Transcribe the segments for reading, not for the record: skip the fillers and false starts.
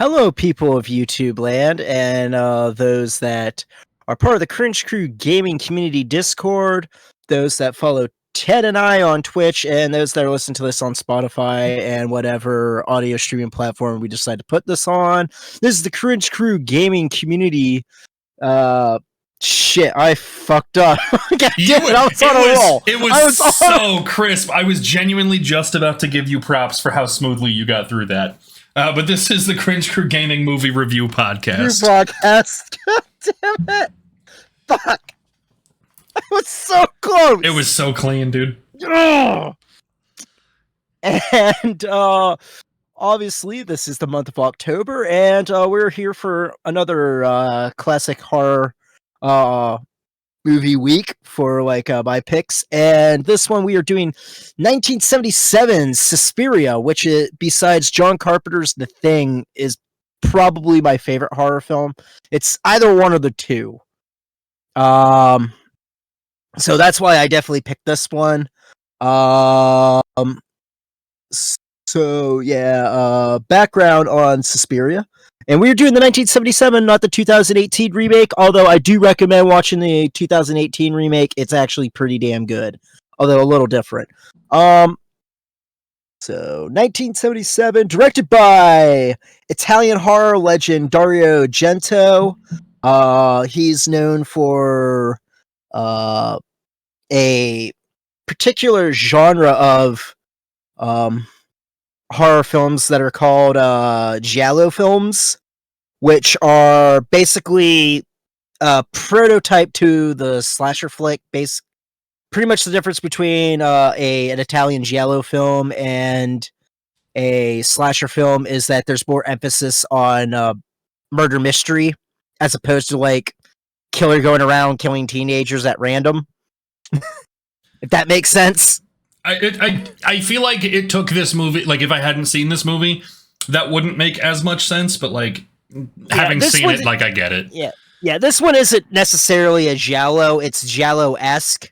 Hello, people of YouTube land, and those that are part of the Cringe Crew Gaming Community Discord, those that follow Ted and I on Twitch, and those that are listening to this on Spotify and whatever audio streaming platform we decide to put this on. This is the Cringe Crew Gaming Community. Shit, I fucked up. God damn it, I was on a roll. It was so crisp. I was genuinely just about to give you props for how smoothly you got through that. But this is the Cringe Crew Gaming Movie Review Podcast. God damn it. Fuck. It was so close. It was so clean, dude. Ugh. And obviously this is the month of October, and we're here for another classic horror movie week for my picks. And this one we are doing 1977's Suspiria, which is, besides John Carpenter's The Thing, is probably my favorite horror film. It's either one of the two. So that's why I definitely picked this one. So yeah, background on Suspiria. And we were doing the 1977, not the 2018 remake, although I do recommend watching the 2018 remake. It's actually pretty damn good, although a little different. So 1977, directed by Italian horror legend Dario Argento. He's known for a particular genre of horror films that are called giallo films, which are basically a prototype to the slasher flick. Pretty much the difference between an Italian giallo film and a slasher film is that there's more emphasis on murder mystery as opposed to killer going around killing teenagers at random. If that makes sense. I feel like it took this movie, if I hadn't seen this movie, that wouldn't make as much sense, but having seen it, I get it. Yeah, this one isn't necessarily a giallo, it's giallo-esque,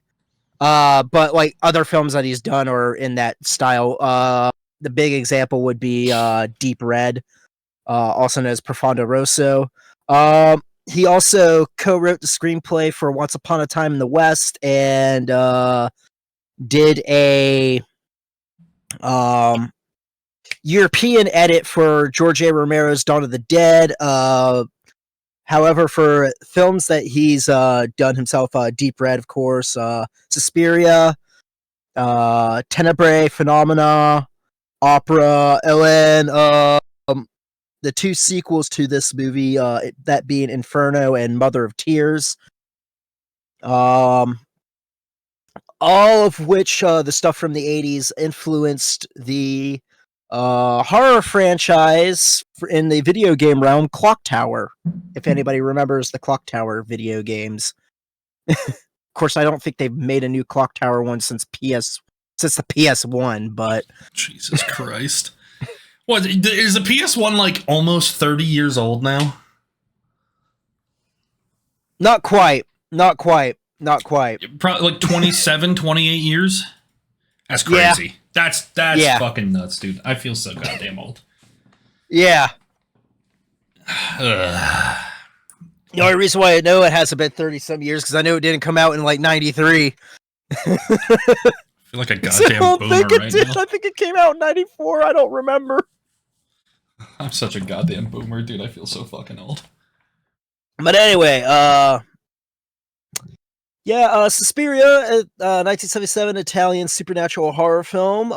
but other films that he's done are in that style. The big example would be Deep Red, also known as Profondo Rosso. He also co-wrote the screenplay for Once Upon a Time in the West, and did a European edit for George A. Romero's Dawn of the Dead. However, for films that he's done himself, Deep Red, of course, Suspiria, Tenebrae, Phenomena, Opera, Ellen, the two sequels to this movie, that being Inferno and Mother of Tears. All of which the stuff from the 80s influenced the horror franchise in the video game realm, Clock Tower, if anybody remembers the Clock Tower video games. Of course, I don't think they've made a new Clock Tower one since the PS1, but... Jesus Christ. What, is the PS1 almost 30 years old now? Not quite. Probably 27, 28 years? That's crazy. Yeah. That's fucking nuts, dude. I feel so goddamn old. Yeah. The only reason why I know it hasn't been 30-some years because I know it didn't come out in 93. I feel like a goddamn boomer right now. I think it came out in 94. I don't remember. I'm such a goddamn boomer, dude. I feel so fucking old. But anyway, Suspiria, 1977 Italian supernatural horror film.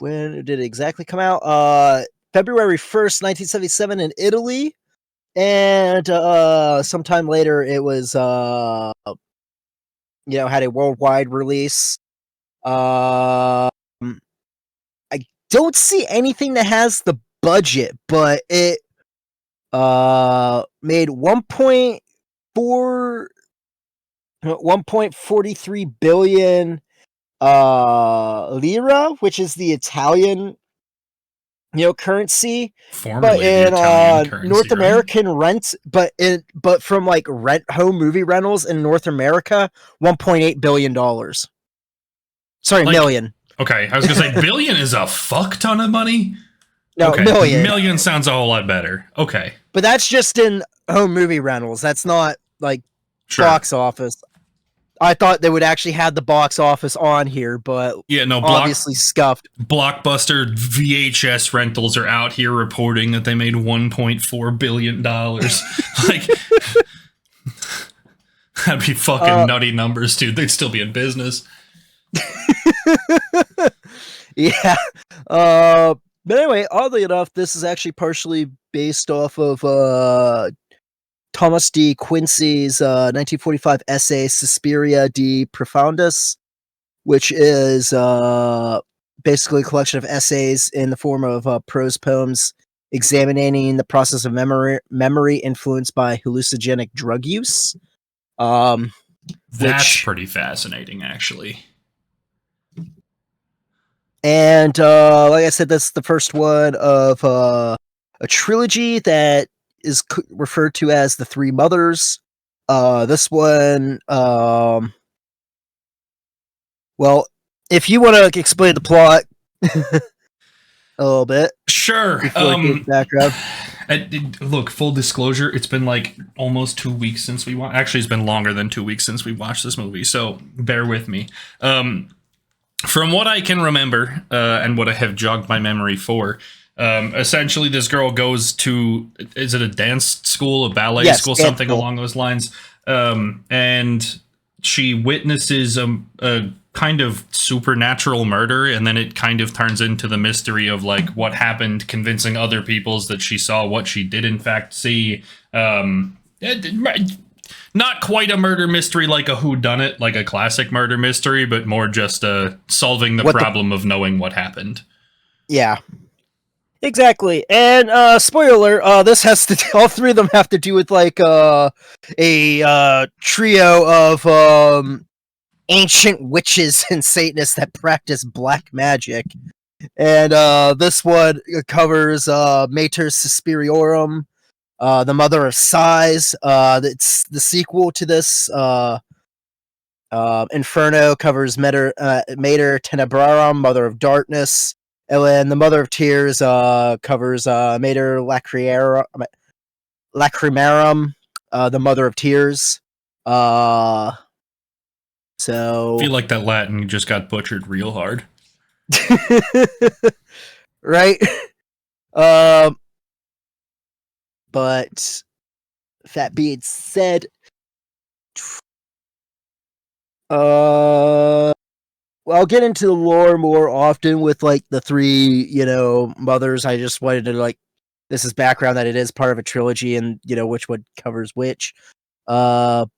When did it exactly come out? February 1st, 1977 in Italy. And sometime later it was had a worldwide release. I don't see anything that has the budget, but it made 1.43 billion lira, which is the Italian currency. Formerly but in currency, North right? American rents, but from home movie rentals in North America, $1.8 billion. Sorry, million. Okay, I was gonna say billion is a fuck ton of money. No, Okay, million. million sounds a whole lot better. Okay, But that's just in home movie rentals. That's not like sure. box office. I thought they would actually have the box office on here, but Yeah, no, obviously scuffed. Blockbuster VHS rentals are out here reporting that they made $1.4 billion. Like, that'd be fucking nutty numbers, dude. They'd still be in business. Yeah. But anyway, oddly enough, this is actually partially based off of Thomas D. Quincy's 1945 essay Suspiria de Profundis, which is basically a collection of essays in the form of prose poems examining the process of memory influenced by hallucinogenic drug use. That's pretty fascinating, actually. And like I said, that's the first one of a trilogy that is referred to as the Three Mothers. This one, well, if you want to explain the plot a little bit, sure. Background. Look, full disclosure, it's been like almost 2 weeks since we watched. Actually, it's been longer than 2 weeks since we watched this movie, so bear with me. From what I can remember, and what I have jogged my memory for, essentially this girl goes to, is it a dance school, a ballet school, something along those lines, and she witnesses a kind of supernatural murder, and then it kind of turns into the mystery of like what happened, convincing other peoples that she saw what she did in fact see. Not quite a murder mystery like a whodunit, like a classic murder mystery, but more just solving the problem of knowing what happened. Yeah. Exactly. And spoiler, this has to all three of them have to do with like a trio of ancient witches and Satanists that practice black magic. And this one covers Mater Suspiriorum, the Mother of Sighs. It's the sequel to this. Inferno covers Mater Tenebrarum, Mother of Darkness. And then the Mother of Tears covers Mater Lacrimarum, the Mother of Tears. So I feel like that Latin just got butchered real hard. Right? But that being said, well, I'll get into the lore more often with like the three, mothers. I just wanted to like, this is background that it is part of a trilogy, and which one covers which. But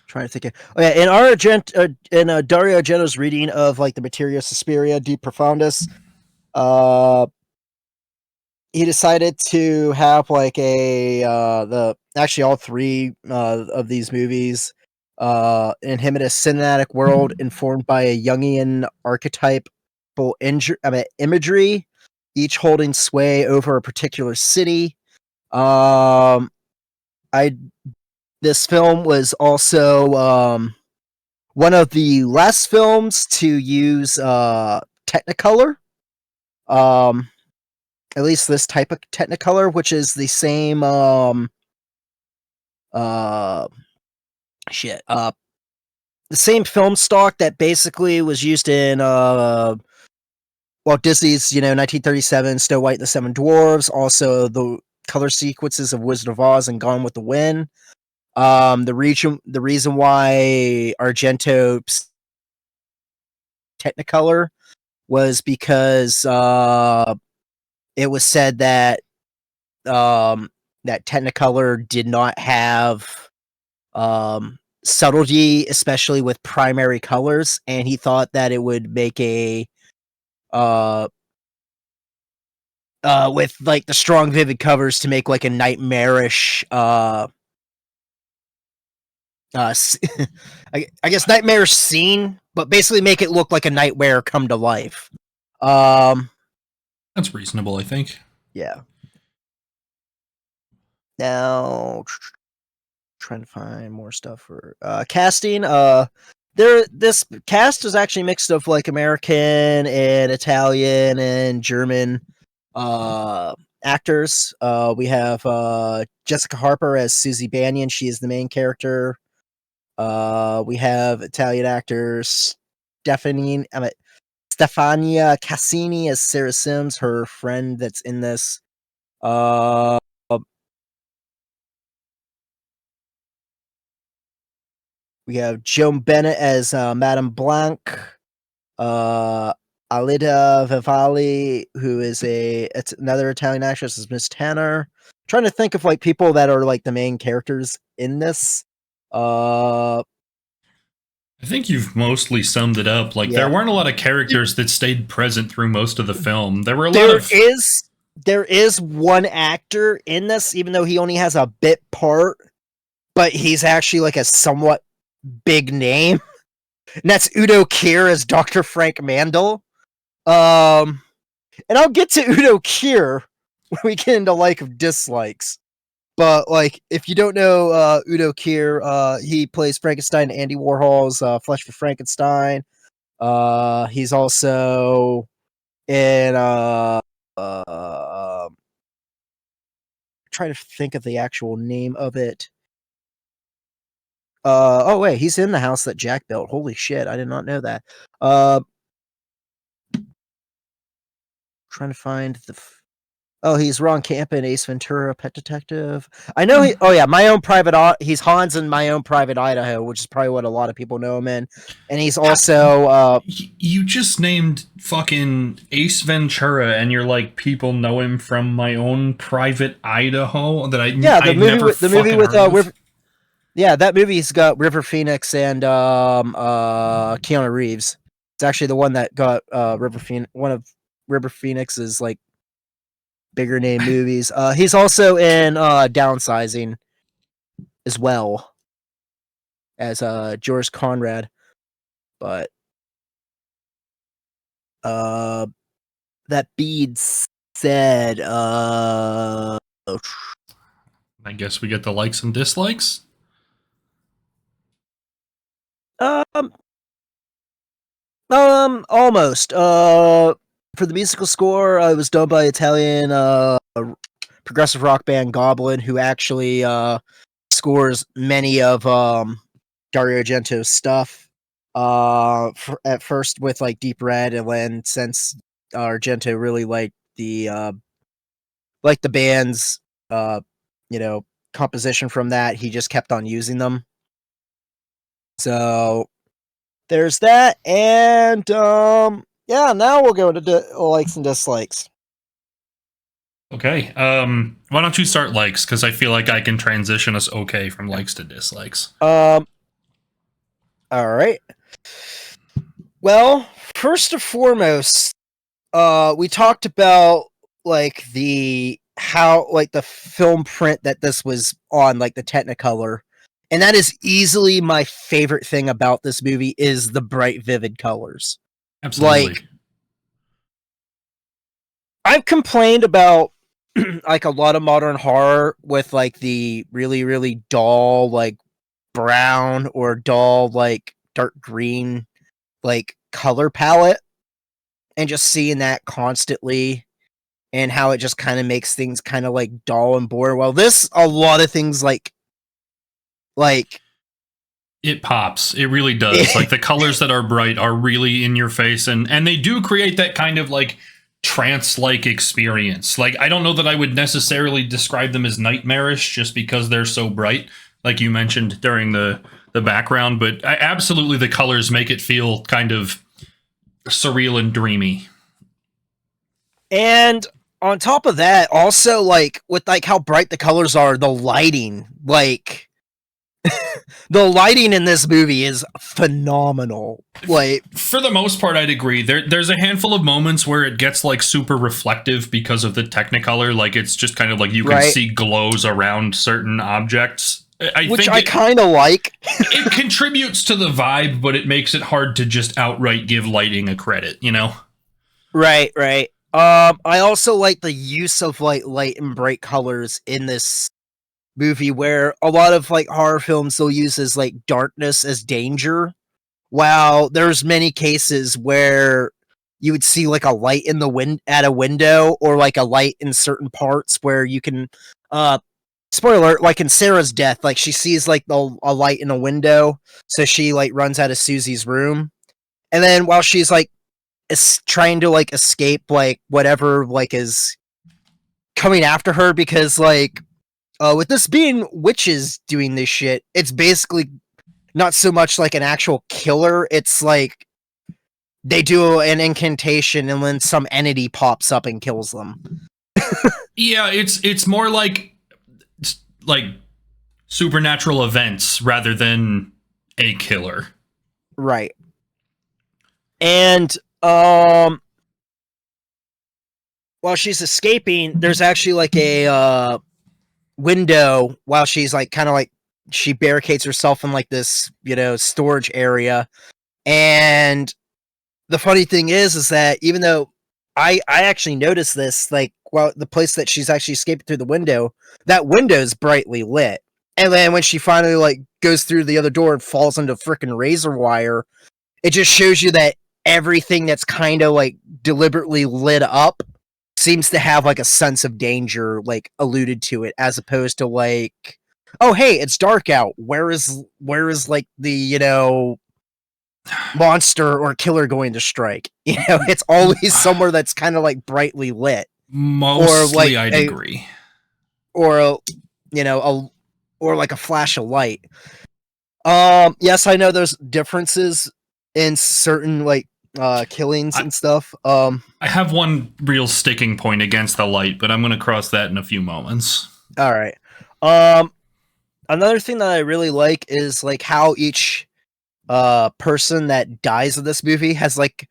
trying to think of, in Dario Argento's reading of like the Materia Suspiria de Profundis, he decided to have like actually all three of these movies inhabit a cinematic world informed by a Jungian archetypal imagery, each holding sway over a particular city. This film was also one of the last films to use Technicolor. At least this type of Technicolor, which is the same the same film stock that basically was used in Walt Disney's 1937 Snow White and the Seven Dwarfs, also the color sequences of Wizard of Oz and Gone with the Wind. The reason why Argento's Technicolor was because it was said that that Technicolor did not have subtlety, especially with primary colors, and he thought that it would make a with like the strong vivid covers to make like a nightmarish I guess nightmarish scene, but basically make it look like a nightmare come to life. That's reasonable, I think. Yeah. Now Trying to find more stuff for casting. This cast is actually mixed of like American and Italian and German actors. We have Jessica Harper as Susie Banyan. She is the main character. We have Italian actors Stefania Cassini as Sarah Sims, her friend that's in this. We have Joan Bennett as Madame Blanc. Alida Vivalli, who is it's another Italian actress, is Miss Tanner. Trying to think of like people that are like the main characters in this. I think you've mostly summed it up. Like, there weren't a lot of characters that stayed present through most of the film. There were a lot of... There is one actor in this, even though he only has a bit part, but he's actually like a somewhat big name. And that's Udo Kier as Dr. Frank Mandel. And I'll get to Udo Kier when we get into like dislikes. But like, if you don't know Udo Kier, he plays Frankenstein in Andy Warhol's Flesh for Frankenstein. He's also in trying to think of the actual name of it. Oh wait, he's in the house that Jack built. Holy shit, I did not know that. Trying to find he's Ron Camp in Ace Ventura, Pet Detective. I know he. Oh yeah, My Own Private. He's Hans in My Own Private Idaho, which is probably what a lot of people know him in. And he's also. You just named fucking Ace Ventura, and you're like, people know him from My Own Private Idaho. The movie with yeah, that movie's got River Phoenix and Keanu Reeves. It's actually the one that got one of River Phoenix's like bigger name movies. He's also in Downsizing as well as George Conrad. But that being said, I guess we get the likes and dislikes. Almost. For the musical score, it was done by Italian progressive rock band Goblin, who actually scores many of Dario Argento's stuff. At first with like Deep Red, and then since Argento really liked the band's composition from that, he just kept on using them. So there's that, and yeah, now we'll go into likes and dislikes. Okay. Why don't you start likes? Because I feel like I can transition us okay from likes to dislikes. All right. Well, first and foremost, we talked about like the film print that this was on, like the Technicolor. And that is easily my favorite thing about this movie is the bright, vivid colors. Absolutely. Like, I've complained about like a lot of modern horror with like the really, really dull, like brown or dull, like dark green, like color palette, and just seeing that constantly and how it just kind of makes things kind of like dull and boring. Well, a lot of things like it pops. It really does. Like the colors that are bright are really in your face, and they do create that kind of like trance-like experience. Like, I don't know that I would necessarily describe them as nightmarish just because they're so bright, like you mentioned during the background, but absolutely the colors make it feel kind of surreal and dreamy. And on top of that, also like with like how bright the colors are, the lighting, like the lighting in this movie is phenomenal. Like, for the most part, I'd agree. There's a handful of moments where it gets like super reflective because of the Technicolor. Like, it's just kind of like you can see glows around certain objects. Which I kind of like. It contributes to the vibe, but it makes it hard to just outright give lighting a credit, you know? Right. I also like the use of like light and bright colors in this movie where a lot of like horror films they'll use as like darkness as danger, while there's many cases where you would see like a light in the at a window, or like a light in certain parts where you can spoiler alert, like in Sarah's death, like she sees like a light in a window, so she like runs out of Susie's room, and then while she's like trying to like escape like whatever like is coming after her, because like with this being witches doing this shit, it's basically not so much like an actual killer, it's like they do an incantation and then some entity pops up and kills them. Yeah, it's more like supernatural events rather than a killer. Right. And while she's escaping, there's actually like a window while she's like kind of like she barricades herself in like this, you know, storage area. And the funny thing is that even though I actually noticed this, like, well, the place that she's actually escaping through the window, that window is brightly lit. And then when she finally like goes through the other door and falls into freaking razor wire, it just shows you that everything that's kind of like deliberately lit up seems to have like a sense of danger like alluded to it, as opposed to like, oh hey, it's dark out, where is like the, you know, monster or killer going to strike? You know, it's always somewhere that's kind of like brightly lit. Mostly, I'd agree. Or you know, or like a flash of light. Yes, I know there's differences in certain like killings and stuff. I have one real sticking point against the light, but I'm going to cross that in a few moments. All right. Another thing that I really like is like how each person that dies in this movie has like,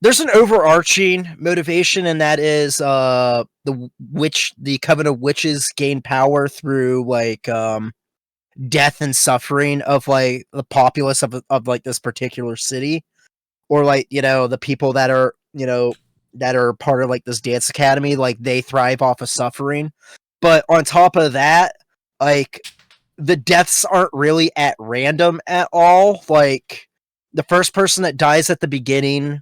there's an overarching motivation, and that is the coven of witches gain power through like death and suffering of like the populace of like this particular city, or like, you know, the people that are, you know, that are part of like this dance academy, like they thrive off of suffering. But on top of that, like the deaths aren't really at random at all. Like the first person that dies at the beginning,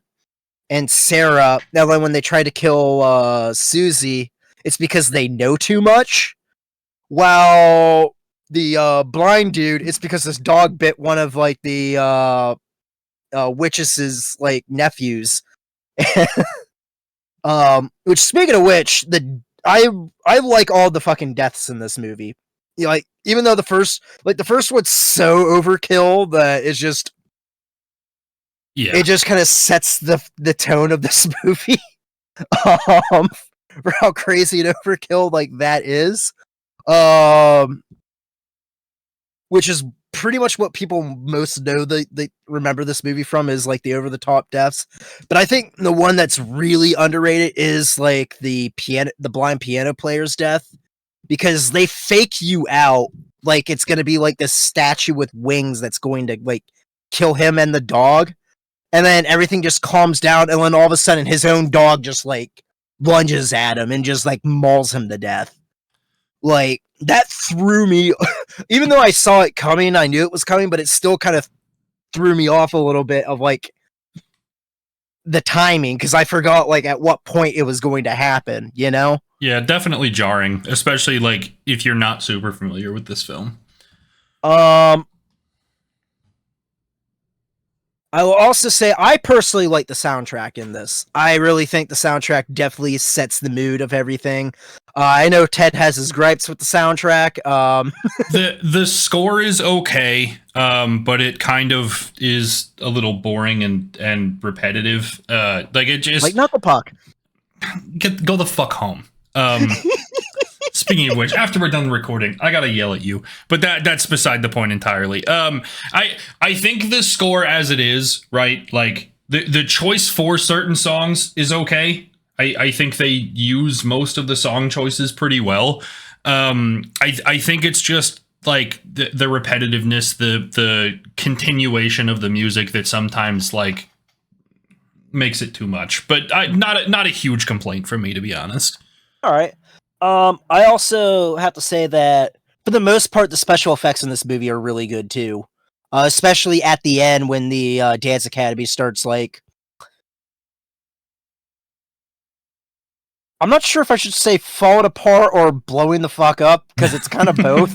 and Sarah, now when they try to kill Susie, it's because they know too much. While the blind dude, it's because this dog bit one of like the witch's like nephews. Which, speaking of which, I like all the fucking deaths in this movie. You know, like, even though the first one's so overkill that it's just, yeah, it just kind of sets the tone of this movie. For how crazy and overkill like that is. Which is pretty much what people most know they remember this movie from, is like the over the top deaths. But I think the one that's really underrated is like the blind piano player's death, because they fake you out like it's going to be like this statue with wings that's going to like kill him and the dog, and then everything just calms down, and then all of a sudden his own dog just like lunges at him and just like mauls him to death. Like, that threw me, even though I saw it coming, I knew it was coming, but it still kind of threw me off a little bit of like the timing, because I forgot like at what point it was going to happen, you know? Yeah, definitely jarring, especially like if you're not super familiar with this film. I will also say I personally like the soundtrack in this. I really think the soundtrack definitely sets the mood of everything. I know Ted has his gripes with the soundtrack. The score is okay, but it kind of is a little boring and repetitive. Like it just like Knuckle Puck. Go the fuck home. Speaking of which, after we're done recording, I gotta yell at you, but that's beside the point entirely. I think the score as it is, right? Like the choice for certain songs is okay. I think they use most of the song choices pretty well. I think it's just like the repetitiveness, the continuation of the music that sometimes like makes it too much. But not a huge complaint from me, to be honest. All right. I also have to say that for the most part, the special effects in this movie are really good too. Especially at the end when the Dance Academy starts, like, I'm not sure if I should say falling apart or blowing the fuck up, because it's kind of both.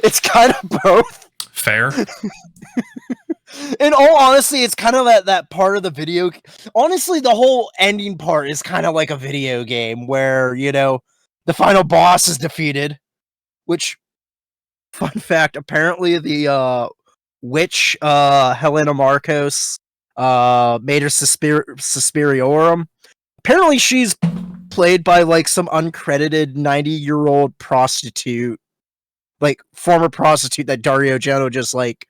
It's kind of both. Fair. In all honesty, it's kind of that part of the video. Honestly, the whole ending part is kind of like a video game where, you know, the final boss is defeated. Which, fun fact, apparently the witch, Helena Marcos, Mater Suspiriorum. Apparently she's played by, like, some uncredited 90-year-old prostitute. Like, former prostitute that Dario Argento just, like,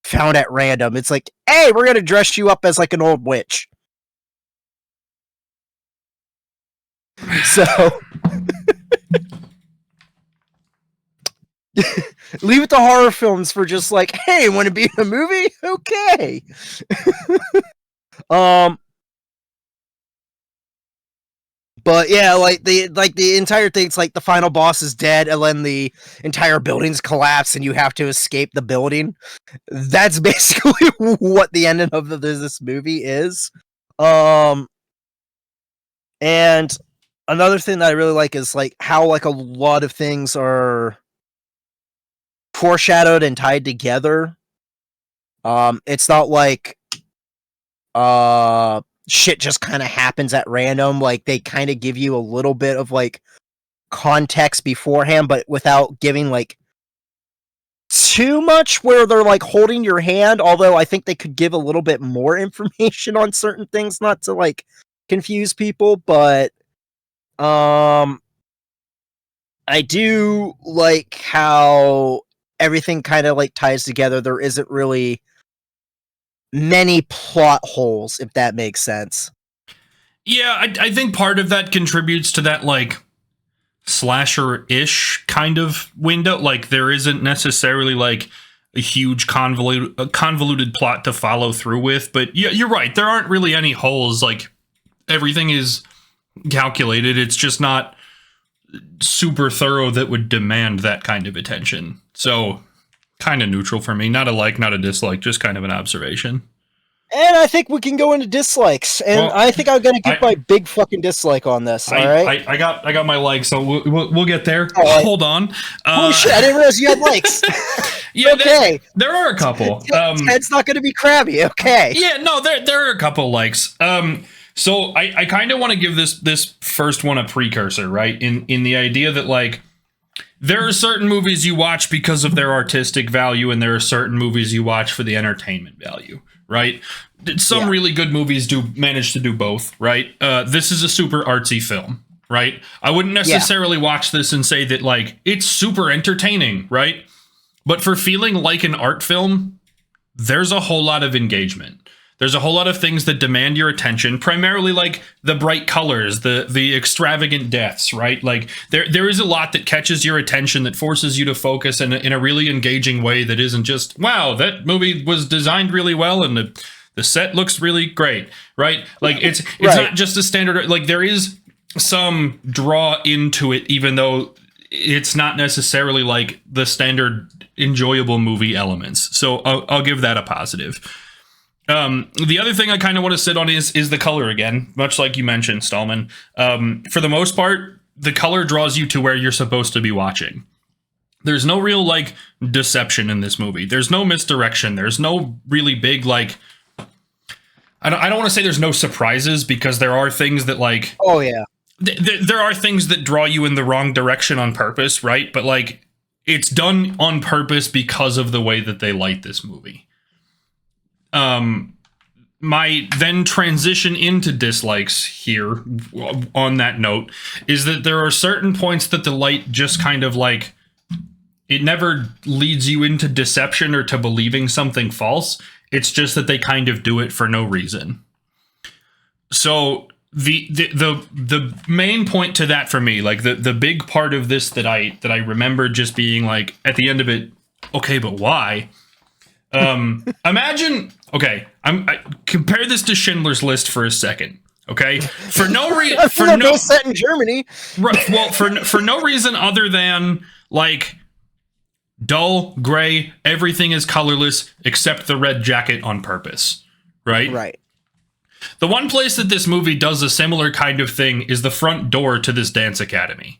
found at random. It's like, hey, we're gonna dress you up as, like, an old witch. So... leave it to horror films for just like, hey, want to be in a movie? Okay. But yeah, like the entire thing's like the final boss is dead, and then the entire building's collapsed, and you have to escape the building. That's basically what the ending of this movie is. And another thing that I really like is like how like a lot of things are foreshadowed and tied together. It's not like shit just kind of happens at random. Like, they kind of give you a little bit of like context beforehand, but without giving like too much where they're like holding your hand, although I think they could give a little bit more information on certain things, not to like confuse people. But I do like how everything kind of like ties together. There isn't really many plot holes, if that makes sense. Yeah, I think part of that contributes to that, like, slasher-ish kind of window. Like, there isn't necessarily, like, a huge convoluted plot to follow through with. But yeah, you're right. There aren't really any holes. Like, everything is calculated. It's just not super thorough that would demand that kind of attention. So, kind of neutral for me. Not a like, not a dislike, just kind of an observation. And I think we can go into dislikes. And well, I think I'm going to give my big fucking dislike on this, alright? I got my likes, so we'll get there. Right. Hold on. Holy shit, I didn't realize you had likes. Yeah, okay. There are a couple. Ted's not going to be crabby, okay. Yeah, no, there are a couple likes. So I kind of want to give this first one a precursor, right? In the idea that, like, there are certain movies you watch because of their artistic value, and there are certain movies you watch for the entertainment value, right? Some really good movies do manage to do both, right? This is a super artsy film, right? I wouldn't necessarily watch this and say that, like, it's super entertaining, right? But for feeling like an art film, there's a whole lot of engagement. There's a whole lot of things that demand your attention, primarily like the bright colors, the extravagant deaths, right? Like there is a lot that catches your attention, that forces you to focus in a really engaging way that isn't just, wow, that movie was designed really well and the set looks really great, right? Like it's not just a standard, like there is some draw into it, even though it's not necessarily like the standard enjoyable movie elements. So I'll give that a positive. The other thing I kind of want to sit on is the color again, much like you mentioned, Stahlman. For the most part, the color draws you to where you're supposed to be watching. There's no real, like, deception in this movie. There's no misdirection. There's no really big, like, I don't want to say there's no surprises, because there are things that, like... Oh, yeah. There are things that draw you in the wrong direction on purpose, right? But, like, it's done on purpose because of the way that they light this movie. My then transition into dislikes here on that note is that there are certain points that the light just kind of like, it never leads you into deception or to believing something false. It's just that they kind of do it for no reason. So the main point to that for me, like the big part of this that I remember just being like at the end of it, okay, but why? Imagine, okay, I compare this to Schindler's List for a second, okay? For no reason, set in Germany, right? Well, for no reason other than Like, dull, gray, everything is colorless except the red jacket on purpose, right? Right. The one place that this movie does a similar kind of thing is the front door to this dance academy.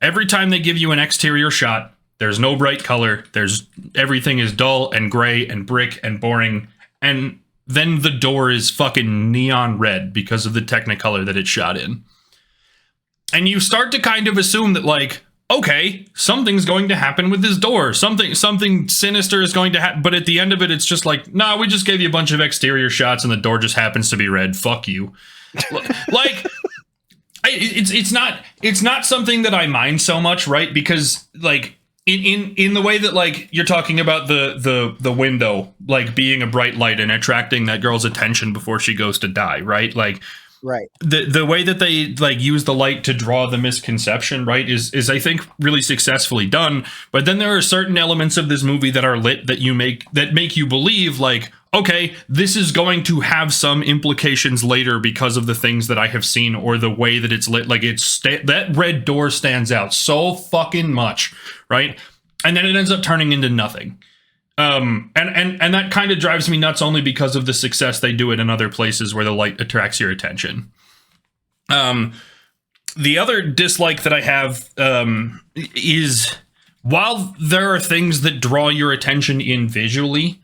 Every time they give you an exterior shot, there's no bright color. Everything is dull and gray and brick and boring. And then the door is fucking neon red because of the Technicolor that it's shot in. And you start to kind of assume that, like, okay, something's going to happen with this door. Something sinister is going to happen. But at the end of it, it's just like, nah, we just gave you a bunch of exterior shots and the door just happens to be red. Fuck you. Like, it's not something that I mind so much, right? Because, like, in the way that, like, you're talking about the window, like, being a bright light and attracting that girl's attention before she goes to die, right? Like, right. The way that they, like, use the light to draw the misconception, right, is I think really successfully done. But then there are certain elements of this movie that are lit that make you believe, like, okay, this is going to have some implications later because of the things that I have seen or the way that it's lit. Like, that red door stands out so fucking much, right? And then it ends up turning into nothing. And that kind of drives me nuts only because of the success they do it in other places where the light attracts your attention. The other dislike that I have is, while there are things that draw your attention in visually,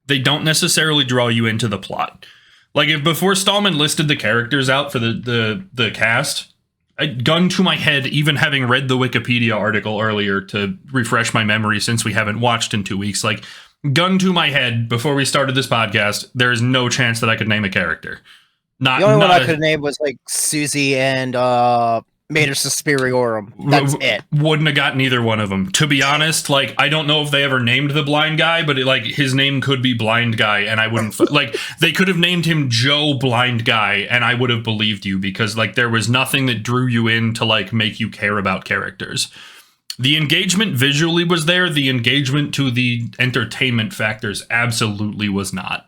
they don't necessarily draw you into the plot. Like, if before Stahlman listed the characters out for the cast, gun to my head, even having read the Wikipedia article earlier to refresh my memory since we haven't watched in 2 weeks, like, gun to my head before we started this podcast, there is no chance that I could name a character. The only one I could name was, like, Susie and Mater Suspiriorum. That's it. Wouldn't have gotten either one of them. To be honest, like, I don't know if they ever named the blind guy, but like, his name could be Blind Guy, and I wouldn't like, they could have named him Joe Blind Guy, and I would have believed you, because, like, there was nothing that drew you in to, like, make you care about characters. The engagement visually was there. The engagement to the entertainment factors absolutely was not.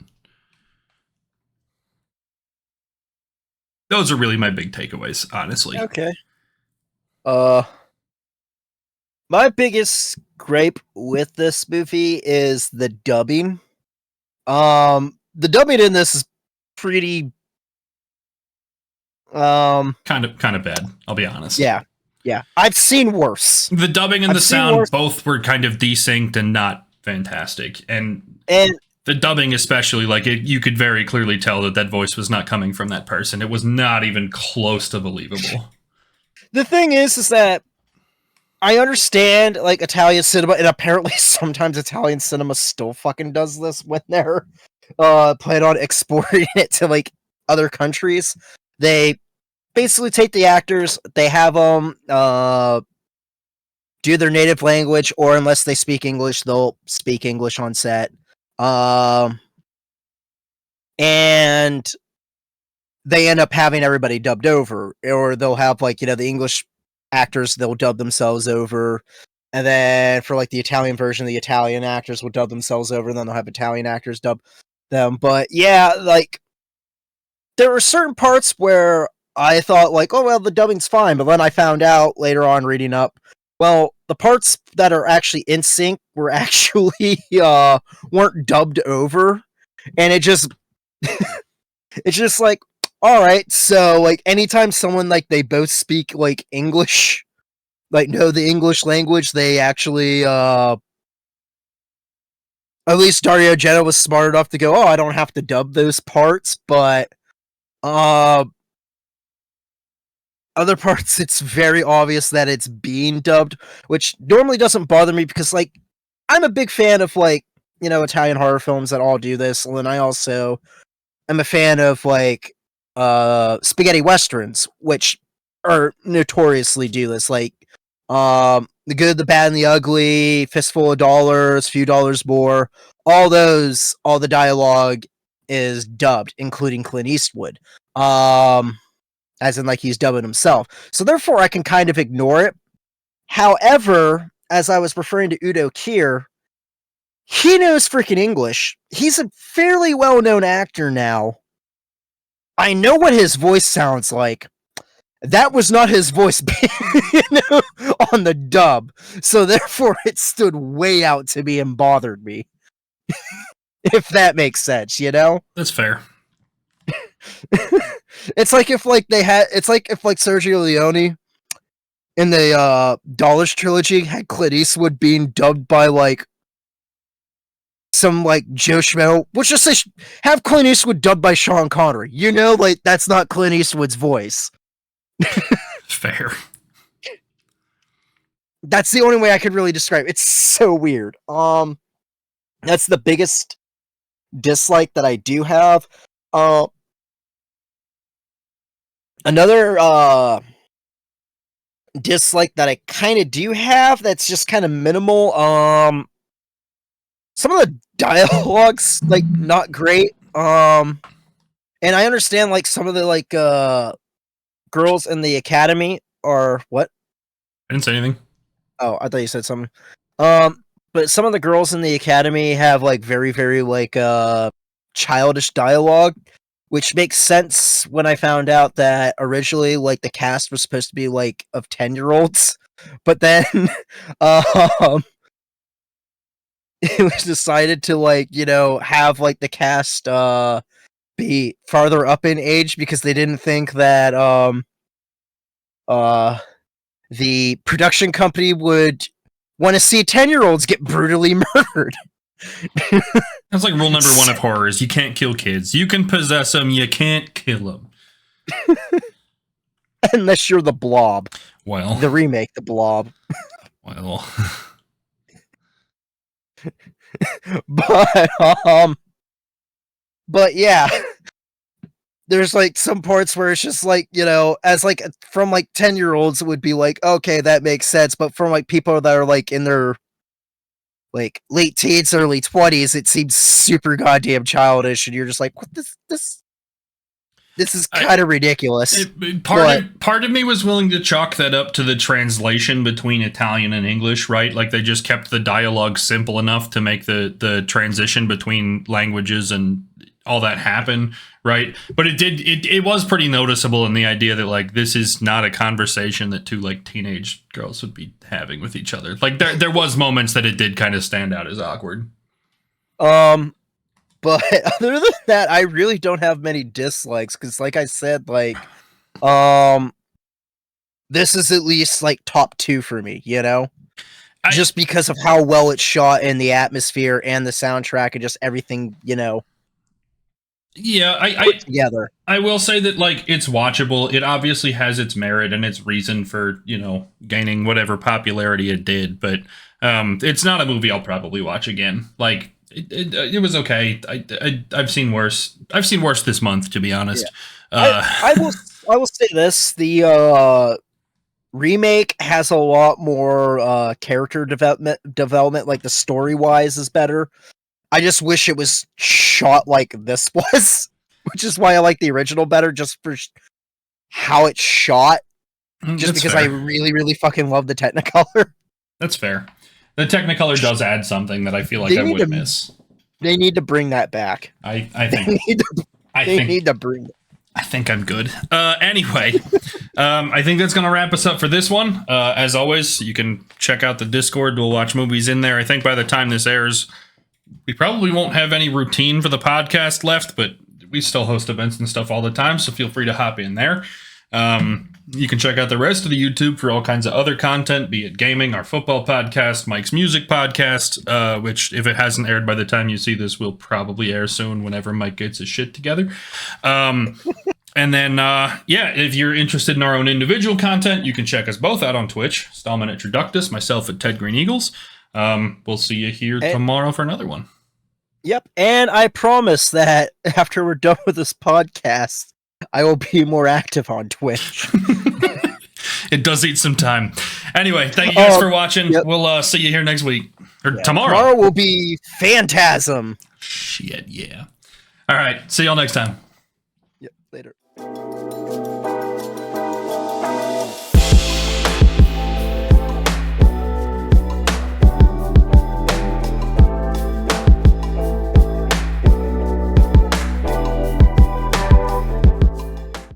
Those are really my big takeaways, honestly. Okay. My biggest gripe with this movie is the dubbing. The dubbing in this is pretty kind of bad, I'll be honest. Yeah. I've seen worse. The dubbing and the sound both were kind of desynced and not fantastic. And the dubbing especially, like, you could very clearly tell that voice was not coming from that person. It was not even close to believable. The thing is that I understand, like, Italian cinema, and apparently sometimes Italian cinema still fucking does this when they're plan on exporting it to, like, other countries. They basically take the actors, they have them do their native language, or unless they speak English, they'll speak English on set. And they end up having everybody dubbed over, or they'll have, like, you know, the English actors, they'll dub themselves over, and then for, like, the Italian version, the Italian actors will dub themselves over, and then they'll have Italian actors dub them. But yeah, like, there were certain parts where I thought, like, oh, well, the dubbing's fine, but then I found out later on reading up, well, the parts that are actually in sync were actually weren't dubbed over, and it just it's just like, all right, so, like, anytime someone, like, they both speak, like, English, like, know the English language, they actually at least Dario Argento was smart enough to go, oh, I don't have to dub those parts, but other parts, it's very obvious that it's being dubbed, which normally doesn't bother me because, like, I'm a big fan of, like, you know, Italian horror films that all do this, and then I also am a fan of, like, spaghetti westerns, which are notoriously do this, like, The Good, the Bad, and the Ugly, Fistful of Dollars, Few Dollars More, all the dialogue is dubbed, including Clint Eastwood. As in, like, he's dubbing himself. So therefore, I can kind of ignore it. However, as I was referring to Udo Kier, he knows freaking English. He's a fairly well-known actor now. I know what his voice sounds like. that was not his voice on the dub. So therefore it stood way out to me and bothered me. If that makes sense, you know? That's fair. It's like if Sergio Leone in the Dollars trilogy had Clint Eastwood being dubbed by like some like Joe Schmo. Let's just say have Clint Eastwood dubbed by Sean Connery. You know, like that's not Clint Eastwood's voice. Fair. That's the only way I could really describe it. It's so weird. That's the biggest dislike that I do have. Another dislike that I kind of do have that's just kind of minimal. Some of the dialogue's like not great. And I understand like some of the like girls in the academy are what? I didn't say anything. Oh, I thought you said something. But some of the girls in the academy have like very, very like childish dialogue, which makes sense when I found out that originally like the cast was supposed to be like of 10-year-olds, but then it was decided to like, you know, have like the cast be farther up in age because they didn't think that the production company would want to see 10-year-olds get brutally murdered. That's like rule number 1 of horrors. You can't kill kids. You can possess them. You can't kill them. Unless you're the Blob. Well. The remake, the Blob. Well. But yeah. There's like some parts where it's just like, you know, as like from like 10-year-olds it would be like, okay, that makes sense, but from like people that are like in their like late teens, early 20s, it seems super goddamn childish, and you're just like, what this is kind of ridiculous. Part of me was willing to chalk that up to the translation between Italian and English, right? Like they just kept the dialogue simple enough to make the transition between languages and all that happen, right? But it was pretty noticeable in the idea that like this is not a conversation that two like teenage girls would be having with each other. Like there was moments that it did kind of stand out as awkward. But other than that, I really don't have many dislikes because, like I said, like this is at least like top 2 for me, you know? Just because of how well it's shot and the atmosphere and the soundtrack and just everything, you know. Yeah, together. I will say that like it's watchable. It obviously has its merit and its reason for, you know, gaining whatever popularity it did, but it's not a movie I'll probably watch again. Like it was okay. I've seen worse. I've seen worse this month, to be honest. Yeah. I will say this: the remake has a lot more character development. Like the story wise is better. I just wish it was shot like this was, which is why I like the original better, just for how it's shot. Just That's because fair. I really, really fucking love the Technicolor. That's fair. The Technicolor does add something that I feel like I would miss. They need to bring that back. I think they need to bring it. I think I'm good. Anyway, I think that's going to wrap us up for this one. As always, you can check out the Discord. We'll watch movies in there. I think by the time this airs, we probably won't have any routine for the podcast left, but we still host events and stuff all the time, so feel free to hop in there. You can check out the rest of the YouTube for all kinds of other content, be it gaming, our football podcast, Mike's music podcast, which if it hasn't aired by the time you see this, will probably air soon whenever Mike gets his shit together. And then, if you're interested in our own individual content, you can check us both out on Twitch. Stahlman at Traductus, myself at Ted Green Eagles. We'll see you here tomorrow for another one. Yep, and I promise that after we're done with this podcast, I will be more active on Twitch. It does eat some time. Anyway, thank you guys for watching. Yep. We'll see you here next week. Or tomorrow. Tomorrow will be Phantasm. Shit, yeah. All right, see y'all next time. Yep, later.